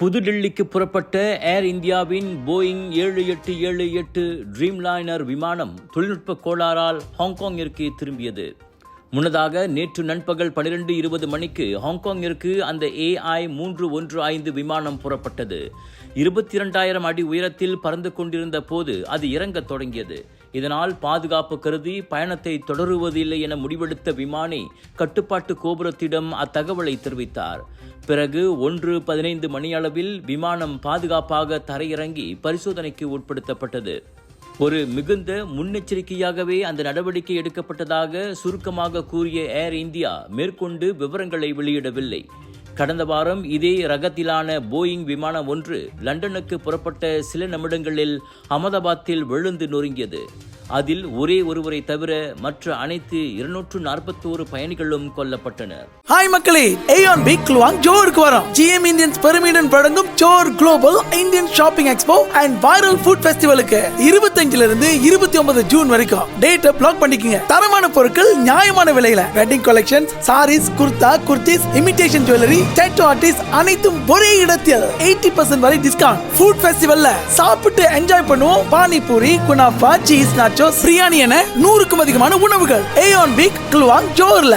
புதுடில்லிக்கு புறப்பட்ட ஏர் இந்தியாவின் Boeing 7878 Dreamliner விமானம் தொழில்நுட்ப கோளாறால் ஹாங்காங்கிற்கு திரும்பியது. முன்னதாக நேற்று நண்பகல் 12:20 மணிக்கு ஹாங்காங்கிற்கு அந்த AI 315 விமானம் புறப்பட்டது. 22,000 அடி உயரத்தில் பறந்து கொண்டிருந்த போது அது இறங்கத் தொடங்கியது. இதனால் பாதுகாப்பு கருதி பயணத்தை தொடருவதில்லை என முடிவெடுத்த விமானி கட்டுப்பாட்டு கோபுரத்திடம் அத்தகவலை தெரிவித்தார். பிறகு 1:15 மணியளவில் விமானம் பாதுகாப்பாக தரையிறங்கி பரிசோதனைக்கு உட்படுத்தப்பட்டது. ஒரு மிகுந்த முன்னெச்சரிக்கையாகவே அந்த நடவடிக்கை எடுக்கப்பட்டதாக சுருக்கமாக கூறிய ஏர் இந்தியா மேற்கொண்டு விவரங்களை வெளியிடவில்லை. கடந்த வாரம் இதே ரகத்திலான போயிங் விமானம் ஒன்று லண்டனுக்கு புறப்பட்ட சில நிமிடங்களில் அகமதாபாத்தில் விழுந்து நொறுங்கியது. அதில் ஒரே ஒருவரை தவிர மற்ற அனைத்து 241 பயணிகளும் கொல்லப்பட்டனர். ஹாய் மக்களே, ஏஆன் பிக் குலுவாங் ஜோருக்கு வரோம். GM இந்தியன்ஸ் பெருமையுடன் வழங்கும் ஜோர் global Indian shopping expo and viral food ஃபெஸ்டிவலுக்கு 25 இருந்து 29 ஜூன் வரைக்கும் டேட்டை பிளாக் பண்ணிக்கங்க. தரமான பொருட்கள் நியாயமான விலையில, wedding collections, saris, kurta, kurtis, imitation jewellery, tattoo artist அனைத்தும் ஒரே இடத்தில் 80% வரை டிஸ்கவுண்ட். ஃபுட் ஃபெஸ்டிவல்ல சாப்பிட்டு என்ஜாய் பண்ணுவோம். Panipuri, kunafa, cheese nachos, biryani என 100க்கும் அதிகமான உணவுகள் ஏஆன் பிக் குலுவாங் ஜோர்ல.